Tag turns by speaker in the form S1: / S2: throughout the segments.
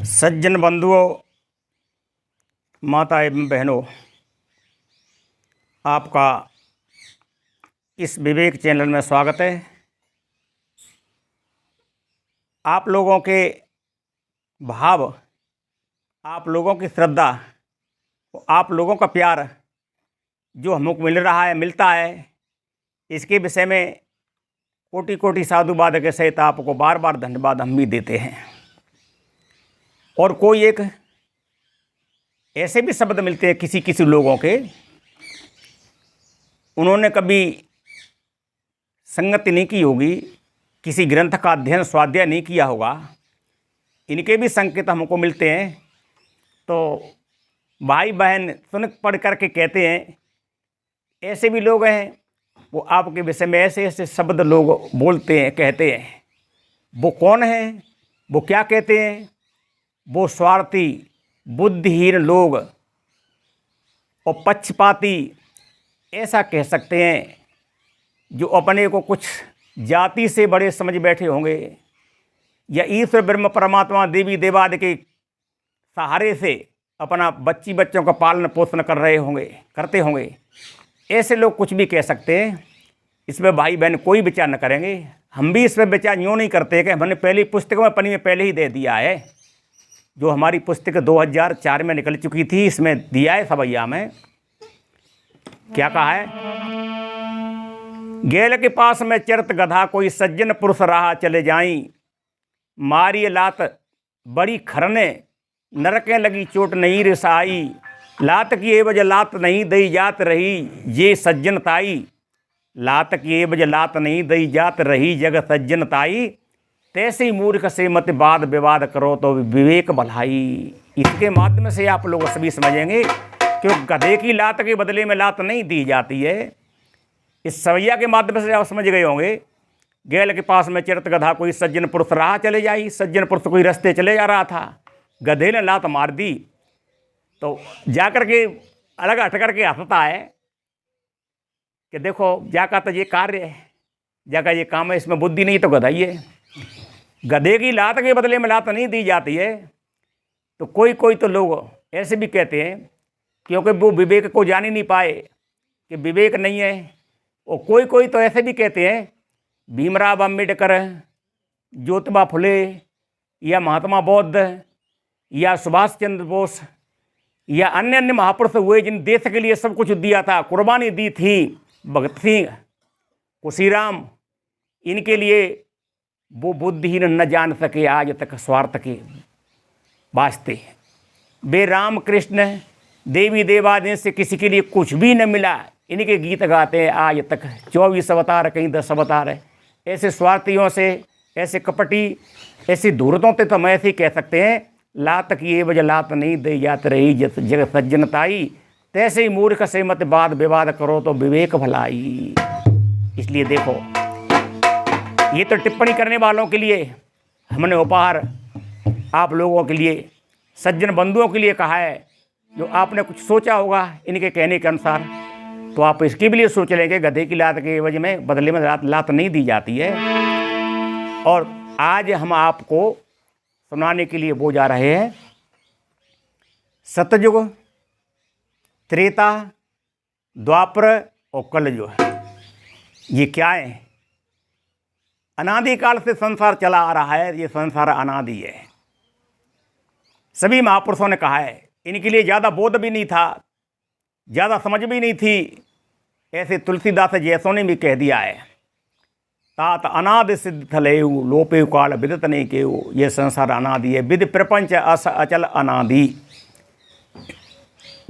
S1: सज्जन बंधुओं, माता एवं बहनों, आपका इस विवेक चैनल में स्वागत है। आप लोगों के भाव, आप लोगों की श्रद्धा, आप लोगों का प्यार जो हमको मिल रहा है, मिलता है, इसके विषय में कोटि कोटि साधुवाद के सहित आपको बार बार धन्यवाद हम भी देते हैं। और कोई एक ऐसे भी शब्द मिलते हैं किसी किसी लोगों के, उन्होंने कभी संगति नहीं की होगी, किसी ग्रंथ का अध्ययन स्वाध्याय नहीं किया होगा, इनके भी संकेत हमको मिलते हैं। तो भाई बहन सुन पढ़ कर के कहते हैं, ऐसे भी लोग हैं वो आपके विषय में ऐसे ऐसे शब्द लोग बोलते हैं, कहते हैं। वो कौन हैं, वो क्या कहते हैं? वो स्वार्थी, बुद्धिहीन लोग और पक्षपाती ऐसा कह सकते हैं, जो अपने को कुछ जाति से बड़े समझ बैठे होंगे, या ईश्वर ब्रह्म परमात्मा देवी देवादि के सहारे से अपना बच्चों का पालन पोषण कर रहे होंगे, करते होंगे। ऐसे लोग कुछ भी कह सकते हैं, इसमें भाई बहन कोई विचार न करेंगे। हम भी इसमें विचार यूँ नहीं करते कि हमने पहली पुस्तक में पन्नी में पहले ही दे दिया है। जो हमारी पुस्तक 2004 में निकल चुकी थी, इसमें दिया है सवैया में। क्या कहा है? गेल के पास में चरत गधा, कोई सज्जन पुरुष रहा चले जाई, मारी लात बड़ी खरने, नरके लगी चोट नहीं रिसाई, लात की एवज लात नहीं दई जात रही ये सज्जन ताई, लात की एवज लात नहीं दई जात रही जग सज्जन ताई, तैसे मूर्ख से मत वाद विवाद करो तो विवेक भलाई। इसके माध्यम से आप लोग सभी समझेंगे कि गधे की लात के बदले में लात नहीं दी जाती है। इस सवैया के माध्यम से आप समझ गए होंगे। गैल के पास में चिरत गधा, कोई सज्जन पुरुष राह चले जाई। सज्जन पुरुष कोई रास्ते चले जा रहा था, गधे ने लात मार दी, तो जाकर के अलग हट करके हंसता है कि देखो जाका तो ये कार्य है, जाका ये काम है, इसमें बुद्धि नहीं तो गधा ही है। गधे की लात के बदले में लात नहीं दी जाती है। तो कोई कोई तो लोग ऐसे भी कहते हैं, क्योंकि वो विवेक को जान ही नहीं पाए कि विवेक नहीं है। और कोई कोई तो ऐसे भी कहते हैं, भीमराव अम्बेडकर, ज्योतिबा फुले, या महात्मा बुद्ध, या सुभाष चंद्र बोस, या अन्य अन्य महापुरुष हुए जिन देश के लिए सब कुछ दिया था, कुर्बानी दी थी, भगत सिंह, कुशीराम, इनके लिए वो बुद्धिहीन न जान सके आज तक स्वार्थ के वास्ते। वे राम कृष्ण देवी देवादि से किसी के लिए कुछ भी न मिला, इनके गीत गाते हैं आज तक। 24 अवतार, कहीं 10 अवतार है। ऐसे स्वार्थियों से, ऐसे कपटी, ऐसी धूर्तों से तो हम ऐसे ही कह सकते हैं, लात की एवज लात नहीं दई जात रही जग सज्जनताई, तैसे ही मूर्ख से मत वाद विवाद करो तो विवेक भलाई। इसलिए देखो, ये तो टिप्पणी करने वालों के लिए हमने उपहार आप लोगों के लिए, सज्जन बंधुओं के लिए कहा है। जो आपने कुछ सोचा होगा इनके कहने के अनुसार, तो आप इसके भी लिए सोच लेंगे, गधे की लात के एवज में बदले में लात नहीं दी जाती है। और आज हम आपको सुनाने के लिए वो जा रहे हैं, सतयुग, त्रेता, द्वापर और कलयुग। ये क्या है? अनादिकाल से संसार चला आ रहा है। ये संसार अनादि है। सभी महापुरुषों ने कहा है। इनके लिए ज़्यादा बोध भी नहीं था, ज़्यादा समझ भी नहीं थी। ऐसे तुलसीदास जैसों ने भी कह दिया है, तात अनादि सिद्ध थलेऊ, लोपे काल विदित नहीं केऊ, ये संसार अनादि है, विद प्रपंच अस अचल अनादि।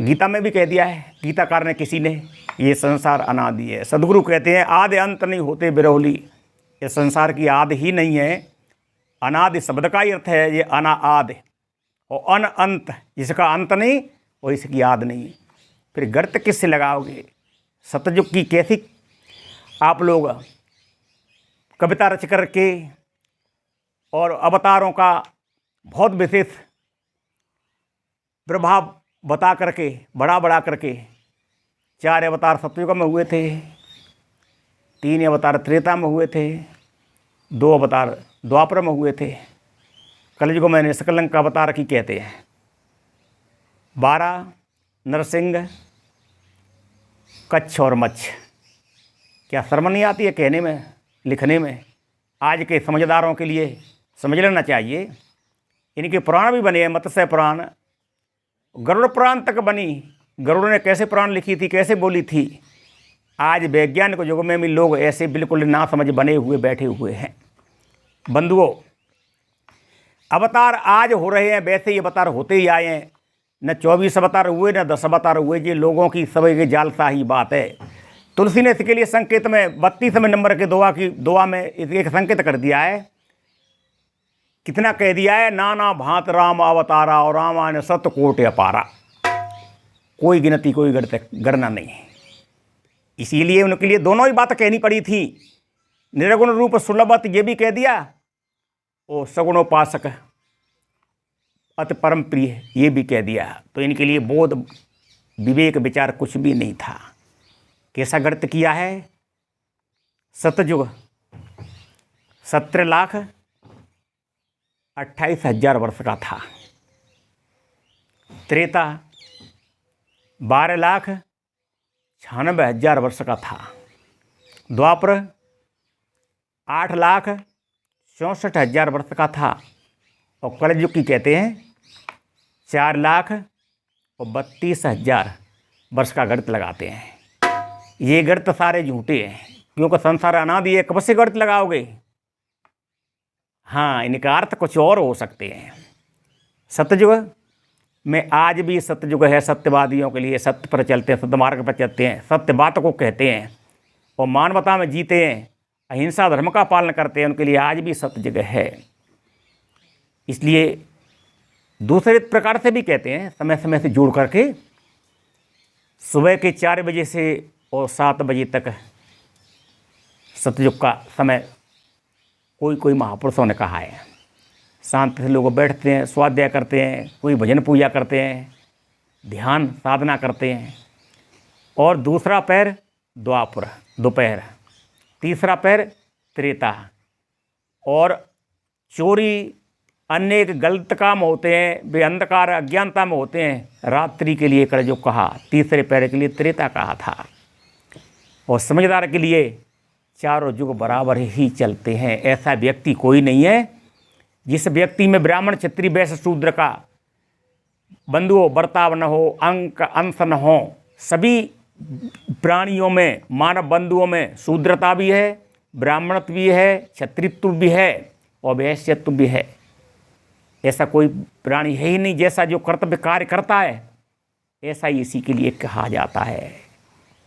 S1: गीता में भी कह दिया है गीताकार ने किसी ने, ये संसार अनादि है। सदगुरु कहते हैं, आदि अंत नहीं होते बिरौली। ये संसार की आदि ही नहीं है। अनादि शब्द का ही अर्थ है ये अनाआद, और अन अंत, जिसका अंत नहीं और इसकी आद नहीं। फिर गर्त किससे लगाओगे? सतयुग की कैसी आप लोग कविता रच करके और अवतारों का बहुत विशेष प्रभाव बता करके, बड़ा करके 4 अवतार सतयुग में हुए थे। 3 अवतार त्रेता में हुए थे, 2 अवतार द्वापर में हुए थे। कलयुग में निष्कलंक अवतार की कहते हैं। 12 नरसिंह, कच्छ और मच्छ। क्या शर्म नहीं आती है कहने में, लिखने में? आज के समझदारों के लिए समझ लेना चाहिए। इनके पुराण भी बने हैं, मत्स्य पुराण, गरुड़ पुराण तक बनी। गरुड़ ने कैसे पुराण लिखी थी, कैसे बोली थी। आज वैज्ञानिक युग में भी लोग ऐसे बिल्कुल ना समझ बने हुए बैठे हुए हैं। बंधुओं, अवतार आज हो रहे हैं, वैसे ही अवतार होते ही आए हैं। न 24 अवतार हुए, न 10 अवतार हुए। ये लोगों की सब की जालसाही बात है। तुलसी ने इसके लिए संकेत में 32वें नंबर के दुआ में एक संकेत कर दिया है। कितना कह दिया है? नाना भांत राम अवतारा और रामायण सतकोटि अपारा। कोई गिनती, कोई गणना नहीं है। इसीलिए उनके लिए दोनों ही बात कहनी पड़ी थी। निर्गुण रूप सुलभत ये भी कह दिया, ओ सगुणोपासक अति परम प्रिय ये भी कह दिया। तो इनके लिए बोध, विवेक, विचार कुछ भी नहीं था। कैसा गणित किया है? सतयुग 17,28,000 वर्ष का था। त्रेता 12,96,000 वर्ष का था। द्वापर 8,64,000 वर्ष का था। और कलयुग की कहते हैं 4,32,000 वर्ष का गणित लगाते हैं। ये गणित सारे झूठे हैं, क्योंकि संसार अनादि है। कब से गणित लगाओगे? हाँ, इनका अर्थ कुछ और हो सकते हैं। सतयुग में आज भी सतयुग है सत्यवादियों के लिए। सत्य पर चलते हैं, सत्य मार्ग पर चलते हैं, सत्य बात को कहते हैं और मानवता में जीते हैं, अहिंसा धर्म का पालन करते हैं। उनके लिए आज भी सतयुग है। इसलिए दूसरे प्रकार से भी कहते हैं, समय समय से जोड़ करके। सुबह के 4 बजे से और 7 बजे तक सतयुग का समय कोई महापुरुषों ने कहा है। शांति से लोग बैठते हैं, स्वाध्याय करते हैं, कोई भजन पूजा करते हैं, ध्यान साधना करते हैं। और दूसरा पैर द्वापर दोपहर, तीसरा पैर त्रेता। और चोरी, अनेक गलत काम होते हैं, वे अंधकार अज्ञानता में होते हैं। रात्रि के लिए कलयुग कहा, तीसरे पैर के लिए त्रेता कहा था। और समझदार के लिए चारों युग बराबर ही चलते हैं। ऐसा व्यक्ति कोई नहीं है जिस व्यक्ति में ब्राह्मण, क्षत्रिय, वैश्य, शूद्र का बंधुओं बर्ताव न हो, अंक अंश न हो। सभी प्राणियों में, मानव बंधुओं में शूद्रता भी है, ब्राह्मणत्व भी है, क्षत्रित्व भी है और वैश्यत्व भी है। ऐसा कोई प्राणी है ही नहीं जैसा जो कर्तव्य कार्य करता है, ऐसा ही इसी के लिए कहा जाता है।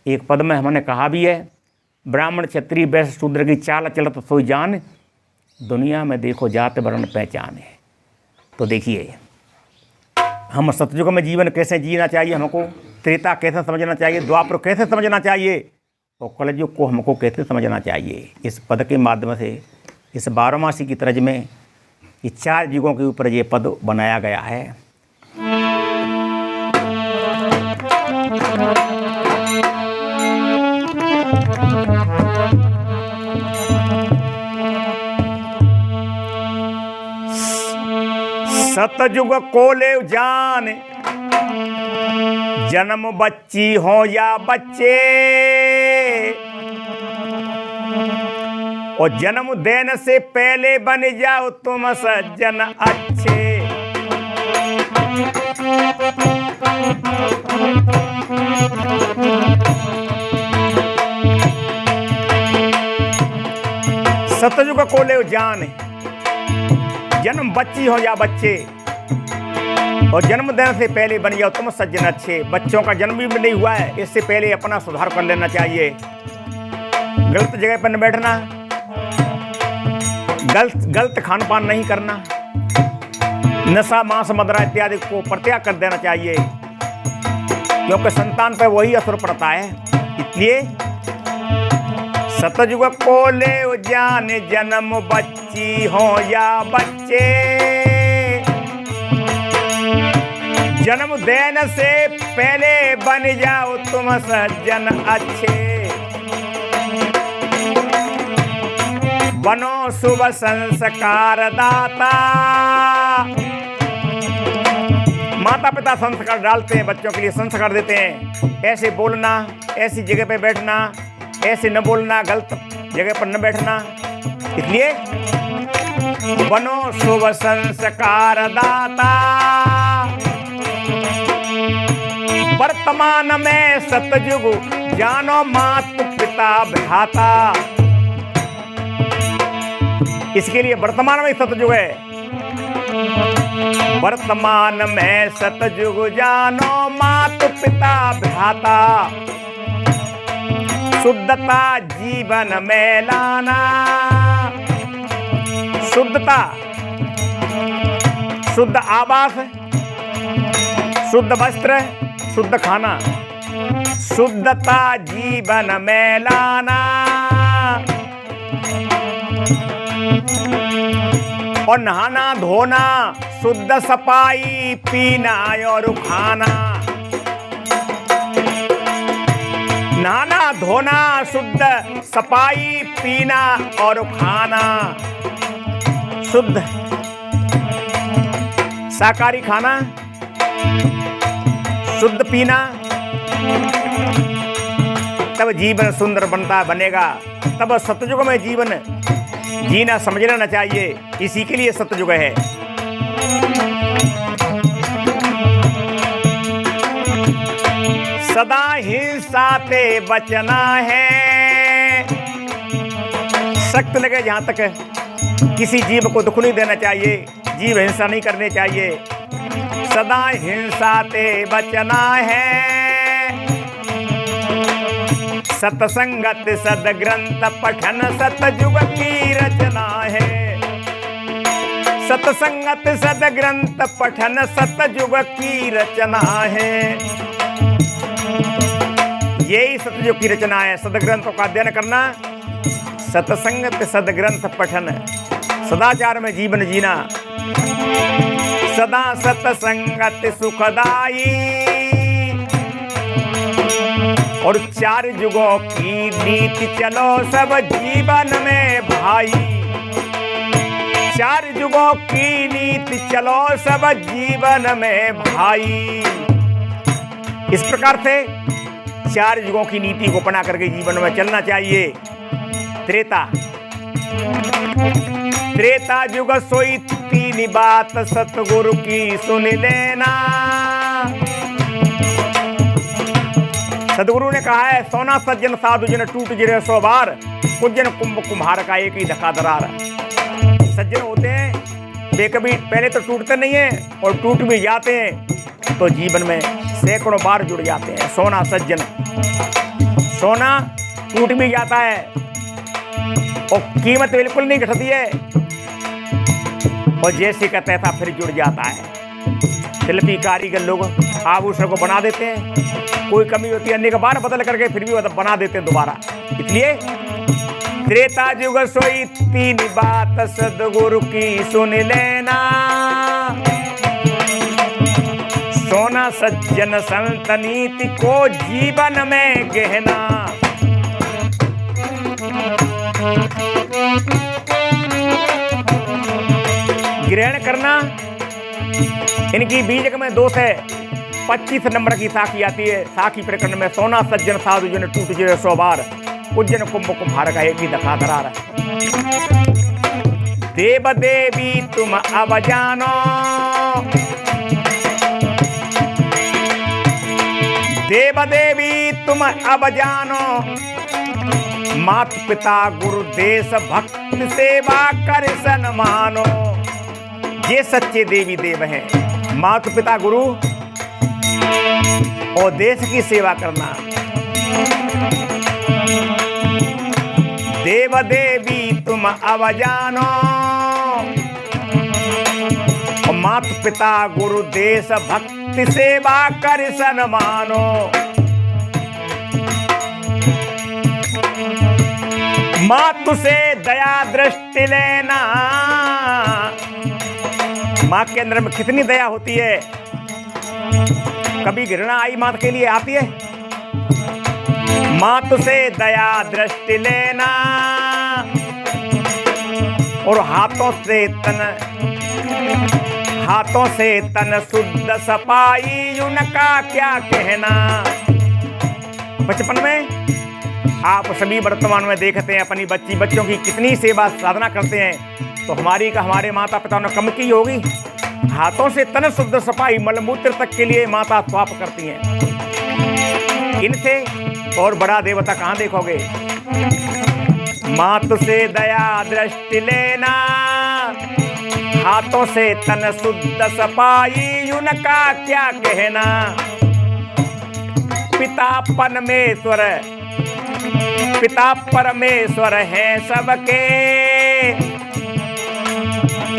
S1: एक पद में हमने कहा भी है, ब्राह्मण, क्षत्रिय, वैश्य, शूद्र की चाल चलत सोई जान, दुनिया में देखो जात वर्ण पहचान है। तो देखिए, हम सतयुग में जीवन कैसे जीना चाहिए, हमको त्रेता कैसे समझना चाहिए, द्वापर कैसे समझना चाहिए और कलयुग को हमको कैसे समझना चाहिए। इस पद के माध्यम से, इस 12मासी की तरज में ये 4 युगों के ऊपर ये पद बनाया गया है। सतयुग को ले जान, जन्म बच्ची हो या बच्चे, और जन्म देने से पहले बन जाओ तुम सज्जन अच्छे। सतयुग को ले जान, जन्म बच्ची हो या बच्चे, और जन्म देने से पहले बन जाओ तुम सज्जन अच्छे। बच्चों का जन्म भी नहीं हुआ है, इससे पहले अपना सुधार कर लेना चाहिए। गलत जगह पर न बैठना, गलत खान पान नहीं करना, नशा, मांस, मदिरा इत्यादि को परित्याग कर देना चाहिए, क्योंकि संतान पर वही असर पड़ता है। इसलिए सतयुग को ले जान, जन्म बच्ची हो या बच्चे, जन्म देने से पहले बन जाओ तुम सज्जन अच्छे। बनो शुभ संस्कार दाता। माता पिता संस्कार डालते हैं, बच्चों के लिए संस्कार देते हैं, ऐसे बोलना, ऐसी जगह पे बैठना, ऐसे न बोलना, गलत जगह पर न बैठना। इसलिए बनो शुभ संस्कार दाता। वर्तमान में सतयुग जानो मातु पिता भ्राता। इसके लिए वर्तमान में सतयुग है। वर्तमान में सतयुग जानो मातु पिता भ्राता। शुद्धता जीवन में लाना। शुद्धता, शुद्ध आवास, शुद्ध वस्त्र, शुद्ध खाना, शुद्धता जीवन में लाना। और नहाना धोना, शुद्ध सफाई पीना और खाना। नहाना धोना, शुद्ध सफाई पीना और खाना। शुद्ध शाकाहारी खाना, शुद्ध पीना, तब जीवन सुंदर बनेगा। तब सतयुग में जीवन जीना समझ लेना चाहिए। इसी के लिए सतयुग है। सदा हिंसा से बचना है। सख्त लगे जहां तक किसी जीव को दुख नहीं देना चाहिए, जीव हिंसा नहीं करनी चाहिए। सदा हिंसा से बचना है। सतसंगत सदग्रंथ पठन सतयुग की रचना है। सतसंगत सदग्रंथ पठन सतयुग की रचना है। यही सतयुग की रचना है, सदग्रंथों का अध्ययन करना, सतसंगत सदग्रंथ पठन, सदाचार में जीवन जीना। सदा सतसंगत सुखदाई। और चार युगों की नीति चलो सब जीवन में भाई। चार युगों की नीति चलो सब जीवन में भाई। इस प्रकार से चार युगों की नीति को अपना करके जीवन में चलना चाहिए। त्रेता, त्रेता युग सोई तीन बात सतगुरु की सुन लेना। सदगुरु ने कहा है, सोना सज्जन साधु जन टूट गिरे 100 बार, कुजन कुंभ कुम्हार का एक ही धक्का दरार। सज्जन होते हैं वे कभी पहले तो टूटते नहीं है, और टूट भी जाते हैं तो जीवन में सैकड़ों बार जुड़ जाते हैं। सोना सज्जन, सोना टूट भी जाता है और कीमत बिल्कुल नहीं घटती है, और जैसे का तैसा फिर जुड़ जाता है। शिल्पी कारीगर लोग आभूषण को बना देते हैं, कोई कमी होती है अनेक बार बदल करके फिर भी बना देते हैं दोबारा। इसलिए त्रेता युग सोई तीन बात सदगुरु की सुन लेना। सोना सज्जन संत नीति को जीवन में गहना। ग्रहण करना, इनकी बीजक में दोष है। 25 नंबर की साखी आती है। साखी प्रकरण में सोना सज्जन साधु जन टूट गिरे 100 बार, उज्जैन कुंभ कुम्हार का एक ही दफा दरार। देव देवी तुम अब जानो। देव देवी तुम अब जानो। मात पिता गुरु देश भक्त सेवा कर सन मानो। ये सच्चे देवी देव हैं, मात पिता गुरु और देश की सेवा करना। देव देवी तुम अब जानो। और मात पिता गुरु देश भक्ति सेवा कर सन मानो। मातु से दया दृष्टि लेना। माँ के अंदर में कितनी दया होती है। कभी घृणा आई माँ के लिए आती है? मातु से दया दृष्टि लेना। और हाथों से तन शुद्ध सफाई, उनका क्या कहना। बचपन में आप सभी वर्तमान में देखते हैं अपनी बच्चों की कितनी सेवा साधना करते हैं, तो हमारे माता पिता ने कम की होगी। हाथों से तन शुद्ध सफाई, मलमूत्र तक के लिए माता साफ करती हैं। इनसे और बड़ा देवता कहाँ देखोगे। मातु से दया दृष्टि लेना, हाथों से तन शुद्ध सफाई, उनका क्या कहना। पिता परमेश्वर हैं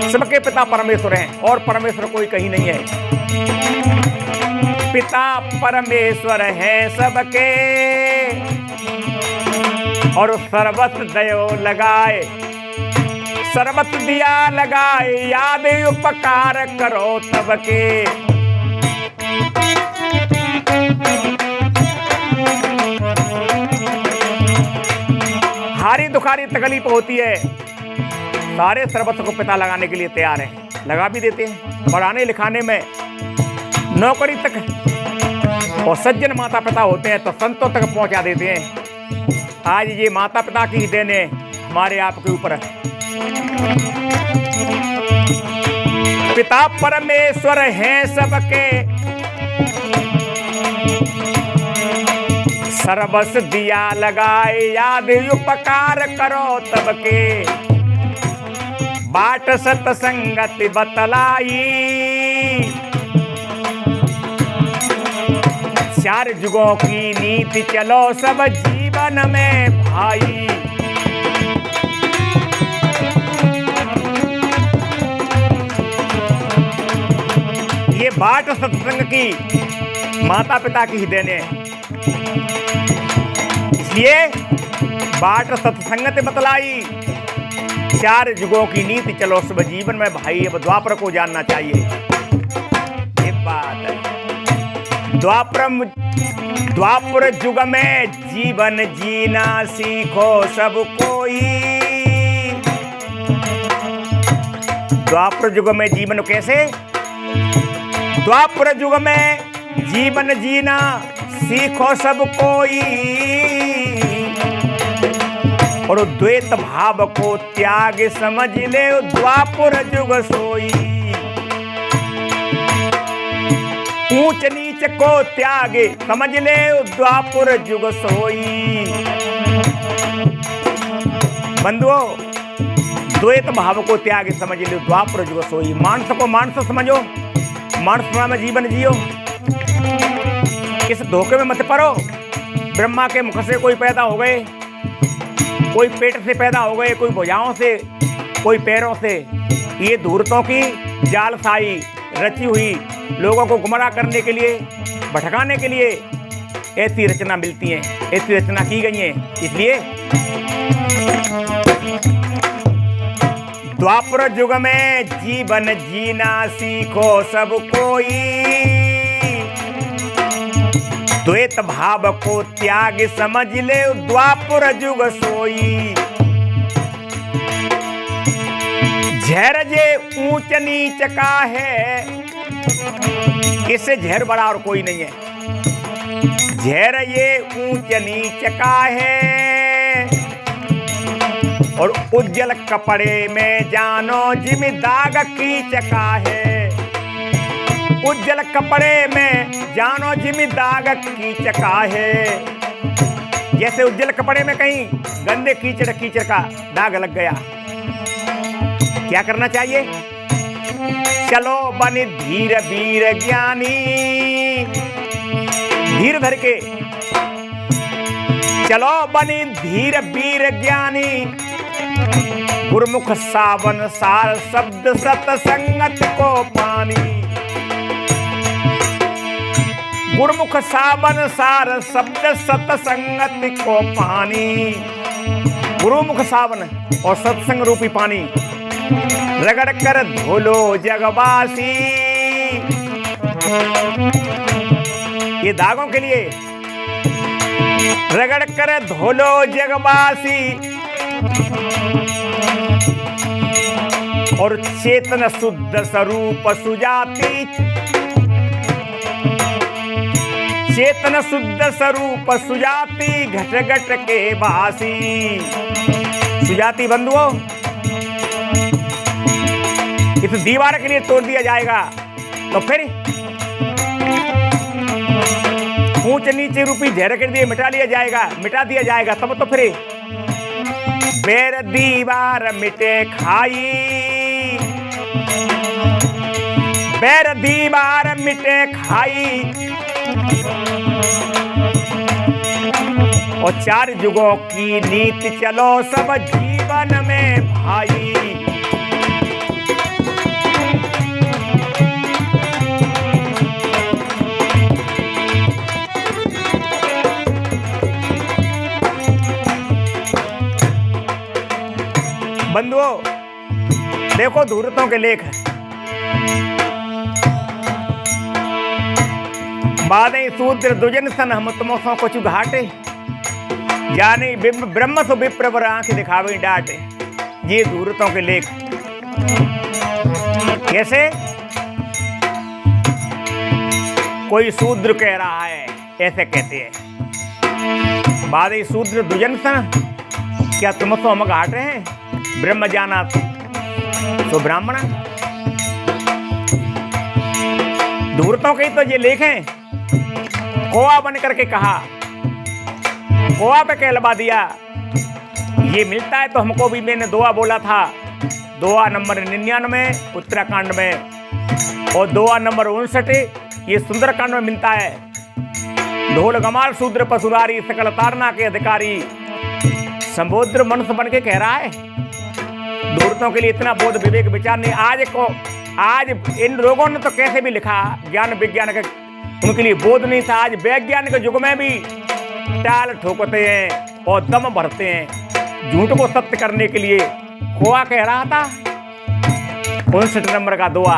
S1: सबके पिता परमेश्वर हैं, और परमेश्वर कोई कहीं नहीं है। पिता परमेश्वर हैं सबके, और सर्वत्र दयो लगाए, सर्वत्र दिया लगाए, याद उपकार करो सबके। हारी दुखारी तकलीफ होती है, सारे सर्वस्व को पिता लगाने के लिए तैयार हैं, लगा भी देते हैं। पढ़ाने लिखाने में, नौकरी तक, और सज्जन माता पिता होते हैं तो संतों तक पहुंचा देते हैं। आज ये माता पिता की देन है हमारे आपके ऊपर। पिता परमेश्वर हैं सबके, सर्वस्व दिया लगाए, याद उपकार करो तबके। बाट सतसंगति बतलाई, चार जुगों की नीति चलो सब जीवन में भाई। ये बाट सत्संग की माता पिता की ही देन है, इसलिए बाट सत्संगति बतलाई, चार युगों की नीति चलो सब जीवन में भाई। अब द्वापर को जानना चाहिए, ये बात है। द्वापर युग में जीवन जीना सीखो सब कोई। द्वापर युग में जीवन कैसे, द्वापर युग में जीवन जीना सीखो सब कोई, और द्वैत भाव को त्याग समझ ले द्वापर युग सोई। ऊंच नीच को त्याग समझ ले द्वापर युग सोई। बंधुओं, द्वैत भाव को त्याग समझ ले द्वापर युग सोई। मानस को मानस समझो, मानस में जीवन जियो, इस धोखे में मत पड़ो। ब्रह्मा के मुख से कोई पैदा हो गए, कोई पेट से पैदा हो गए, कोई भुजाओं से, कोई पैरों से। ये धूर्तों की जालसाई रची हुई, लोगों को गुमराह करने के लिए, भटकाने के लिए ऐसी रचना मिलती है, ऐसी रचना की गई है। इसलिए द्वापर युग में जीवन जीना सीखो सब कोई। द्वैत भाव को त्याग समझ ले द्वापर युग सोई। झर जे ऊंच नीच का है, इससे झर बड़ा और कोई नहीं है। झर ये ऊंच नीच का है, और उज्जवल कपड़े में जानो जिम दाग कीच का है। उज्जवल कपड़े में जानो जिम दाग कीचड़ का है। जैसे उज्जवल कपड़े में कहीं गंदे कीचड़ का दाग लग गया, क्या करना चाहिए। चलो बन धीर वीर ज्ञानी, धीर धर के चलो बन धीर वीर ज्ञानी। गुरमुख सावन सार शब्द सतसंगत को पानी। गुरमुख सावन सार शब्द सतसंगत को पानी। गुरुमुख सावन और सत्संग रूपी पानी रगड़ कर धोलो जगवासी। ये दागों के लिए रगड़ कर धोलो जगवासी। और चेतन शुद्ध स्वरूप सुजाति, चेतन शुद्ध स्वरूप सुजाति घट घट के वासी। सुजाति बंधुओं, इस दीवार के लिए तोड़ दिया जाएगा तो फिर ऊंच नीचे रूपी झेर के लिए मिटा दिया जाएगा तब तो फिर बेर दीवार मिटे खाई, बेर दीवार मिटे खाई। और चार युगों की नीति चलो सब जीवन में भाई। बंधुओं, देखो धूर्तों के लेख बादे सूत्र दुजन सन हम तुम सो कुछ घाटे, जाने ब्रह्म सो विप्रवर आंख दिखावे डांटे। ये धूर्तों के लेख कैसे? कोई शूद्र कह रहा है, ऐसे कहते हैं बादे शूद्र दुजन सन, क्या तुम सो हम घाटे हैं? ब्रह्म जाना तो ब्राह्मण। धूर्तों के तो ये लेख हैं। कोआ बन करके कहा, कोआ पे कहलवा दिया, ये मिलता है तो हमको भी। मैंने दोआ बोला था, दोआ नंबर 99 उत्तराखंड में और दोआ नंबर 59 ये सुंदरकांड में मिलता है। ढोल गमाल शूद्र पशुरारी सकल तारना के अधिकारी, समुद्र मनुष्य बन के कह रहा है। धूर्तों के लिए इतना बोध विवेक विचार नहीं। आज इन लोगों ने तो कैसे भी लिखा, ज्ञान विज्ञान का उनके लिए बोध नहीं था। आज वैज्ञानिक युग में भी टाल ठोकते हैं और दम भरते हैं झूठ को सत्य करने के लिए। कोआ कह रहा था 59 नंबर का दुआ,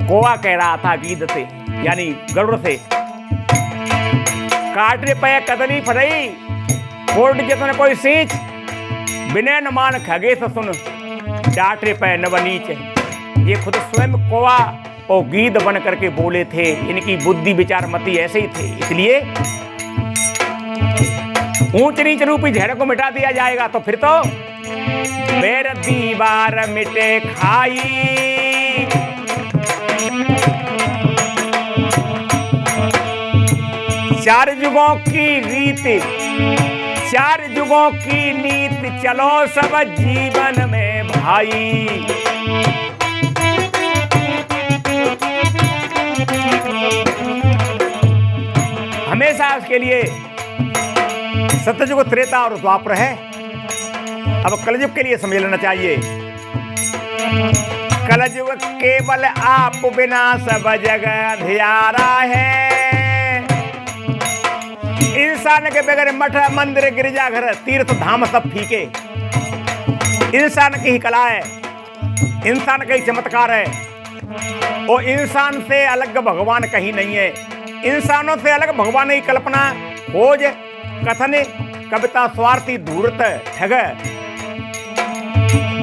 S1: कोआ कह रहा था गीत से यानी गरुड़ से, काटने पे कदली फरई कोर्ट जतन कोई सींच, विनय न मान खगे तो सुन डांटे पे नवनीच। ये खुद स्वयं कोआ और गीत बन करके बोले थे। इनकी बुद्धि विचार मति ऐसे ही थे। इसलिए ऊंच नीच रूपी झेर को मिटा दिया जाएगा तो फिर तो बेर दीवार मिटे खाई। चार युगों की रीति, चार युगों की नीति चलो सब जीवन में भाई। हमेशा उसके लिए सत्ययुग, त्रेता और द्वापर है। अब कलयुग के लिए समझ लेना चाहिए। कलयुग केवल आप बिना सब जगह अंधियारा है। इंसान के बगैर मठ मंदिर गिरजाघर तीर्थ धाम सब फीके। इंसान की ही कला है, इंसान का ही चमत्कार है और इंसान से अलग भगवान कहीं नहीं है। इंसानों से अलग भगवान की कल्पना, खोज, कथन, कविता, स्वार्थी, धूर्त, ठग,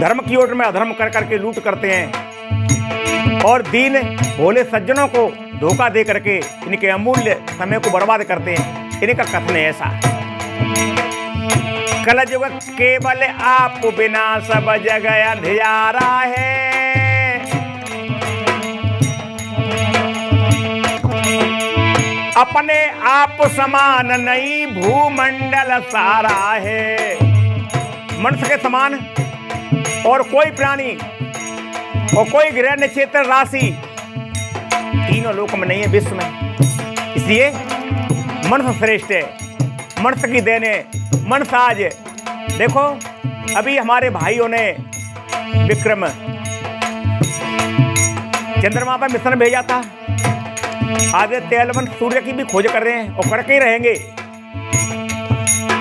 S1: धर्म की ओर में अधर्म कर करके लूट करते हैं और दीन भोले सज्जनों को धोखा दे करके इनके अमूल्य समय को बर्बाद करते हैं। इनका कथन है ऐसा, कलयुग केवल आप बिना सब जगह अंधियारा है। अपने आप समान नहीं भूमंडल सारा है। मनुष्य के समान और कोई प्राणी और कोई ग्रह नक्षत्र राशि तीनों लोक में नहीं है विश्व में। इसलिए मनुष्य श्रेष्ठ है, मनुष्य की देन है। मनुष्य आज देखो, अभी हमारे भाइयों ने विक्रम चंद्रमा पर मिशन भेजा था। आगे तेलवन सूर्य की भी खोज कर रहे हैं और करके ही रहेंगे।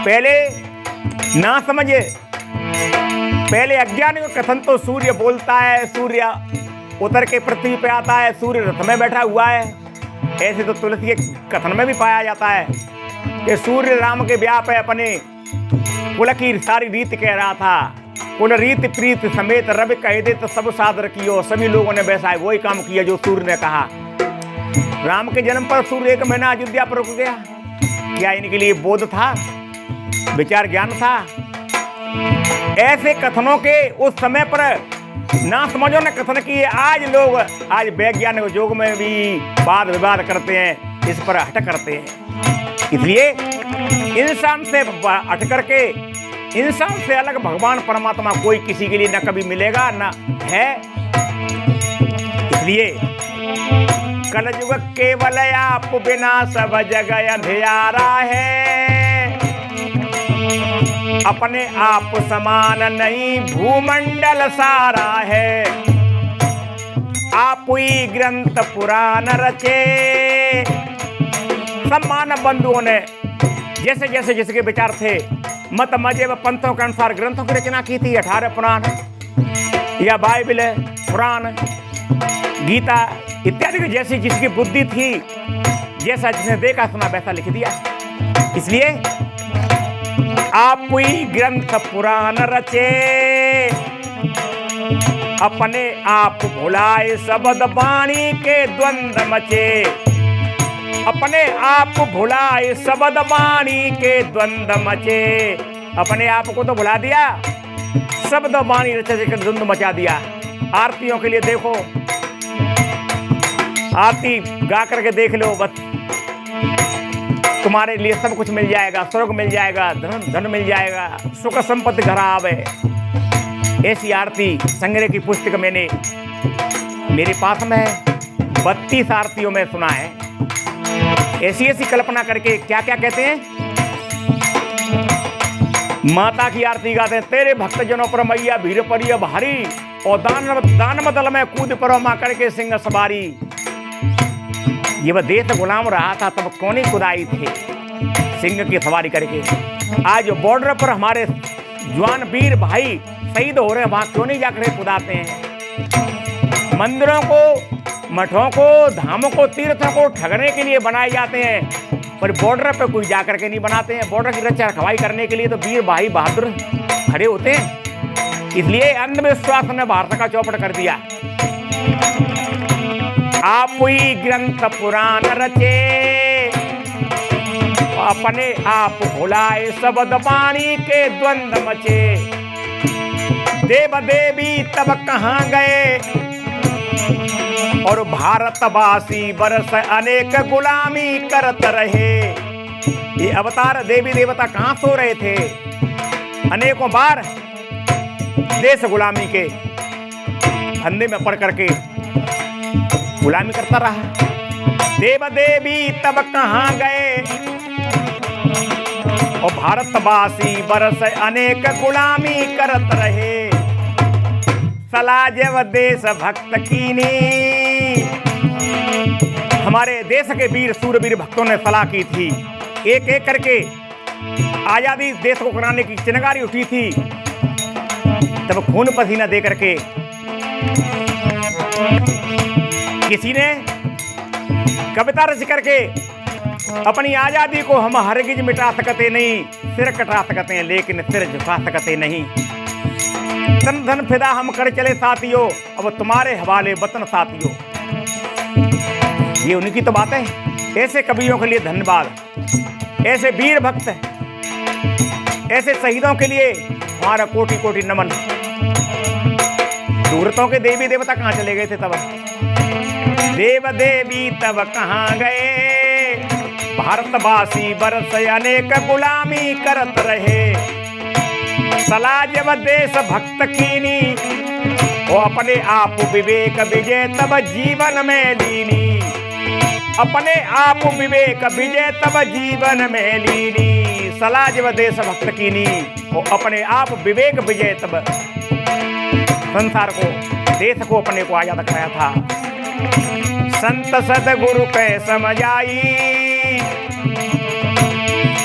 S1: पहले ना समझे, पहले अज्ञानी का कथन तो सूर्य बोलता है, सूर्य उतर के पृथ्वी पे आता है, सूर्य रथ में बैठा हुआ है। ऐसे तो तुलसी के कथन में भी पाया जाता है कि सूर्य राम के ब्याह पे अपने कुल की सारी रीत कह रहा था कुल रीत प्रीत समेत रवि कह दे तो सब सादर कियो। सभी लोगों ने वैसा वही काम किया जो सूर्य ने कहा। राम के जन्म पर सूर्य 1 महीना अयोध्या पर रुक गया। क्या इनके लिए बोध था, विचार ज्ञान था? ऐसे कथनों के उस समय पर ना समझो ने कथन किए। आज वैज्ञानिक युग में भी वाद विवाद करते हैं, इस पर हट करते हैं। इसलिए इंसान से हट करके, इंसान से अलग भगवान परमात्मा कोई किसी के लिए न कभी मिलेगा न है। इसलिए कलयुग केवल आप बिना सब जगह अंधियारा है। अपने आप समान नहीं भूमंडल सारा है। आप ही ग्रंथ पुराण रचे। सब मानव बंधुओं ने जैसे जैसे जिसके विचार थे, मत मजहब पंथों के अनुसार ग्रंथों की रचना की थी। 18 पुराण या बाइबल, पुराण, गीता इत्यादि की जैसी जिसकी बुद्धि थी, जैसा जिसने देखा सुना वैसा लिख दिया। इसलिए आप ही ग्रंथ पुराण रचे। अपने आप भुलाए शब्द वाणी के द्वंद्व मचे। अपने आप भुलाए शब्द वाणी के द्वंद्व मचे। अपने आप को तो भुला दिया, शब्द वाणी रचे के द्वंद्व मचा दिया। आरतियों के लिए देखो, आरती गा करके देख लो, बस तुम्हारे लिए सब कुछ मिल जाएगा। स्वर्ग मिल जाएगा, धन मिल जाएगा, सुख संपत्ति घर आवे। ऐसी आरती संग्रह की पुस्तक मैंने मेरे पास में है, 32 आरतियों में सुना है। ऐसी ऐसी कल्पना करके क्या क्या कहते हैं। माता की आरती गाते हैं, तेरे भक्तजनों पर मैया भीड़ पड़ी भारी, और दान बदल में कूद परो मां करके सिंह सवारी। ये वह देश गुलाम रहा था तब कौन ही खुदाई थे सिंह की सवारी करके। आज बॉर्डर पर हमारे जवान वीर भाई शहीद हो रहे हैं, वहां क्यों नहीं जाकर खुदाते हैं। मंदिरों को, मठों को, धामों को, तीर्थों को ठगने के लिए बनाए जाते हैं, पर बॉर्डर पर कोई जाकर के नहीं बनाते हैं। बॉर्डर की रक्षा रखवाई करने के लिए तो वीर भाई बहादुर खड़े होते हैं। इसलिए अंधविश्वास ने भारत का चौपट कर दिया। आप ही ग्रंथ पुराण रचे। अपने आप भुलाए शब्द वाणी के द्वंद्व मचे। देव देवी तब कहाँ गए, और भारतवासी बरस अनेक गुलामी करत रहे। ये अवतार देवी देवता कहाँ सो रहे थे। अनेकों बार देश गुलामी के फंदे में पड़ करके गुलामी करता रहा। देव देवी तब कहाँ गए, और भारतवासी बरस अनेक गुलामी करत रहे। सलाजव देश भक्त कीनी। हमारे देश के वीर सूरवीर भक्तों ने सलाह की थी। एक एक करके आजादी देश को कराने की चिनगारी उठी थी। तब खून पसीना दे करके किसी ने कविता रच करके अपनी आजादी को हम हरगिज मिटा सकते नहीं, सिर कटा सकते हैं लेकिन सिर झुका सकते नहीं। तन धन फिदा हम कर चले साथियों, अब तुम्हारे हवाले वतन साथियों। ये उनकी तो बात है। ऐसे कवियों के लिए धन्यवाद। ऐसे वीर भक्त, ऐसे शहीदों के लिए हमारा कोटि कोटि नमन। दूरतों के देवी देवता कहाँ चले गए थे तब। देव देवी तब कहाँ गए, भारतवासी बरस अनेक गुलामी करत रहे। सलाजव देश भक्त कीनी, वो अपने आप विवेक विजय तब जीवन में लीनी। अपने आप विवेक विजय तब जीवन में लीनी। सलाजव देश भक्त कीनी, वो अपने आप विवेक विजय तब संसार को, देश को, अपने को आजाद कराया था। संत सदगुरु कै समझ आई,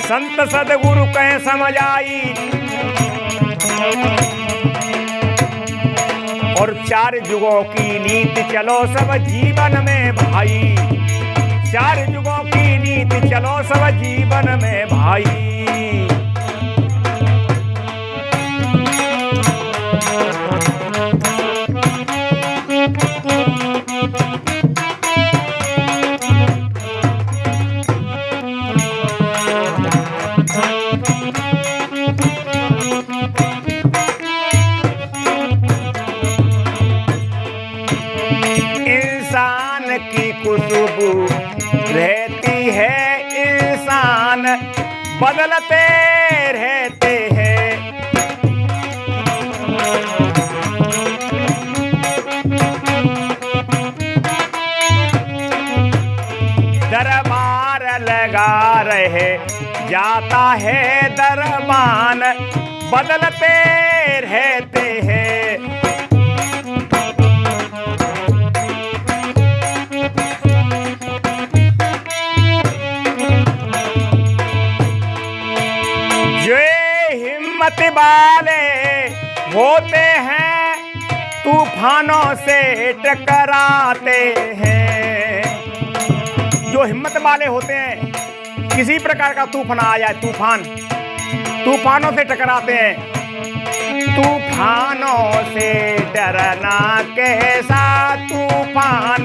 S1: संत सदगुरु कै समझ आई। और 4 युगों की नीति चलो सब जीवन में भाई। 4 युगों की नीति चलो सब जीवन में भाई। जाता है दरबान बदलते रहते हैं। जो हिम्मत वाले होते हैं तूफानों से टकराते हैं। जो हिम्मत वाले होते हैं, किसी प्रकार का तूफान आ जाए, तूफानों से टकराते हैं। तूफानों से डरना कैसा, तूफान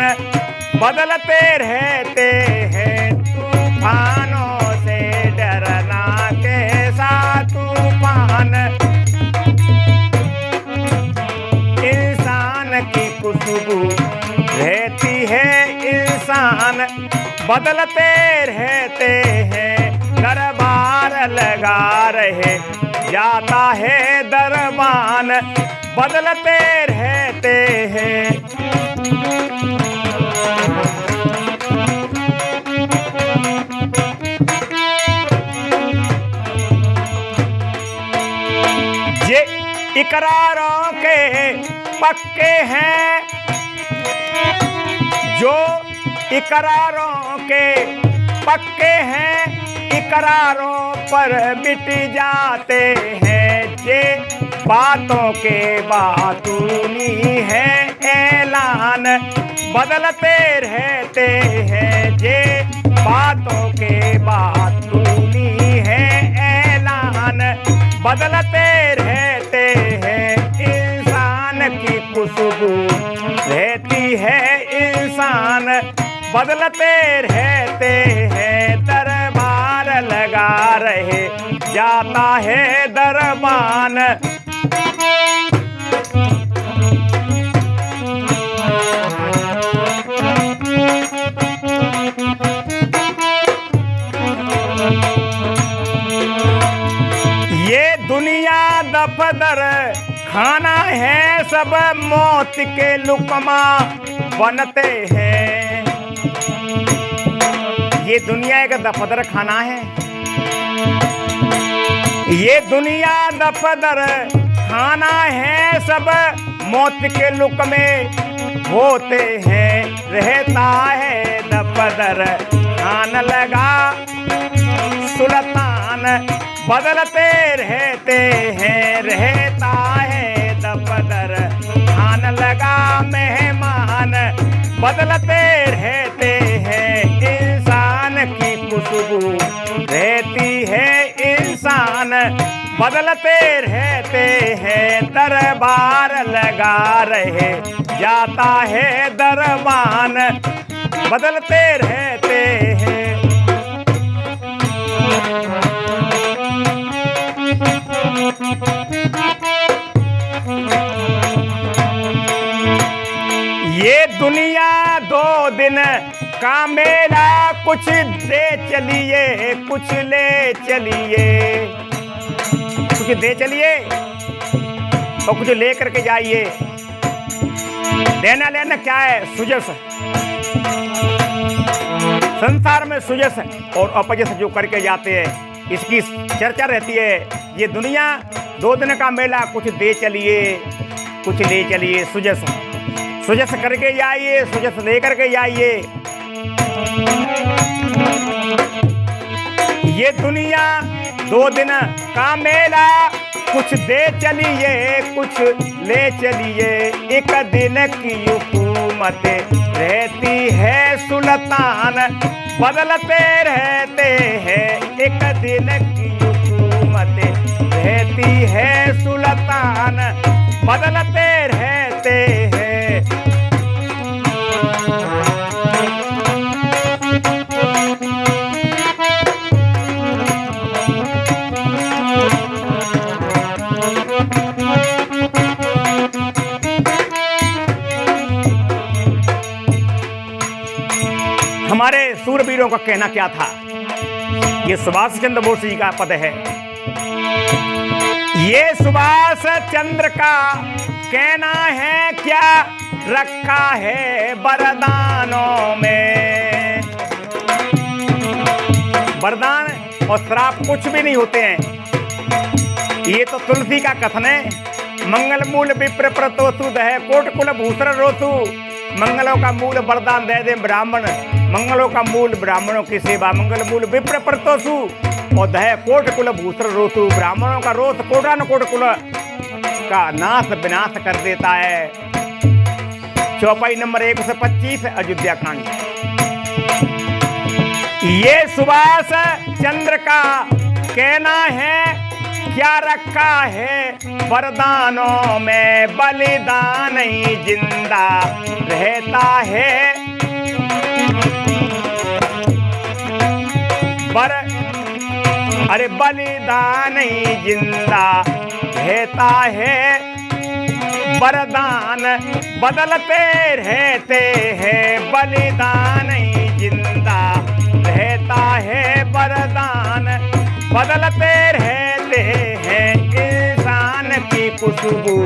S1: बदलते रहते हैं। तूफानों से डरना कैसा, तूफान इंसान की खुशबू रहती है। इंसान बदलते रहते हैं। दरबार लगा रहे जाता है दरबान बदलते रहते हैं। ये इकरारों के पक्के हैं, जो इकरारों के पक्के हैं, इकरारों पर मिट जाते हैं। जे बातों के बातूनी है ऐलान बदलते रहते हैं। जे बातों के बातूनी है ऐलान बदलते रहते हैं। इंसान की खुशबू रहती है। इंसान बदलते रहते हैं। दरबार लगा रहे जाता है दरबान। ये दुनिया दफदर खाना है, सब मौत के लुकमा बनते हैं। ये दुनिया एक दफदर खाना है। ये दुनिया दफदर खाना है, सब मौत के लुकमे होते हैं। रहता है दफदर खान लगा सुल्तान बदलते रहते हैं। रहता है दफदर खान लगा मेहमान बदलते रहते हैं। इंसान की खुशबू रहती है। इंसान बदलते रहते हैं। दरबार लगा रहे जाता है दरबान बदलते रहते हैं। ये दुनिया 2 दिन का मेला, कुछ दे चलिए कुछ ले चलिए। कुछ दे चलिए और कुछ ले करके जाइए। देना लेना क्या है? सुजस। संसार में सुजस और अपजस जो करके जाते हैं, इसकी चर्चा रहती है। ये दुनिया 2 दिन का मेला, कुछ दे चलिए कुछ ले चलिए। सुजस सुजस करके जाइए, सुजस लेकर के जाइए। ये दुनिया 2 दिन का मेला, कुछ दे चलिए कुछ ले चलिए। एक दिन की हुकूमत रहती है सुल्तान बदलते रहते हैं। एक दिन की हुकूमत रहती है सुल्तान बदलते रहते हैं। हमारे सूरवीरों का कहना क्या था? ये सुभाष चंद्र बोस जी का पद है। ये सुभाष चंद्र का कहना है, क्या रखा है वरदानों में। वरदान और श्राप कुछ भी नहीं होते हैं। ये तो तुलसी का कथन है। मंगल मूल विप्र प्रतोसु दह कोट कुल भूषण रोसु। मंगलों का मूल वरदान दे दे ब्राह्मण, मंगलों का मूल ब्राह्मणों की सेवा। मंगल मूल विप्र प्रतोसु और दह कोट कुल भूषण रोसु। ब्राह्मणों का रोष कोटान कोट कुल का नाश विनाश कर देता है। चौपाई नंबर 125 अयोध्या कांड। ये सुभाष चंद्र का कहना है, क्या रखा है वरदानों में बलिदान ही जिंदा रहता है। अरे बलिदान ही जिंदा रहता है। वरदान बदलते रहते हैं, बलिदान ही जिंदा रहता है। वरदान बदलते रहते हैं, इंसान की खुशबू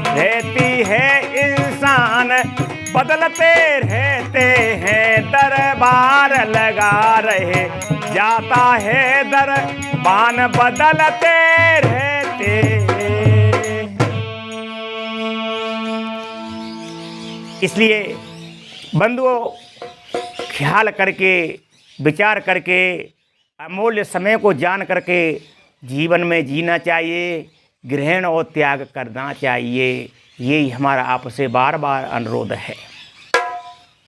S1: रहती है। इंसान बदलते रहते हैं, दरबार लगा रहे जाता है। दरबान बदलते रहते हैं। इसलिए बंधुओं, ख्याल करके, विचार करके, अमूल्य समय को जान करके जीवन में जीना चाहिए। ग्रहण और त्याग करना चाहिए। यही हमारा आपसे बार बार अनुरोध है।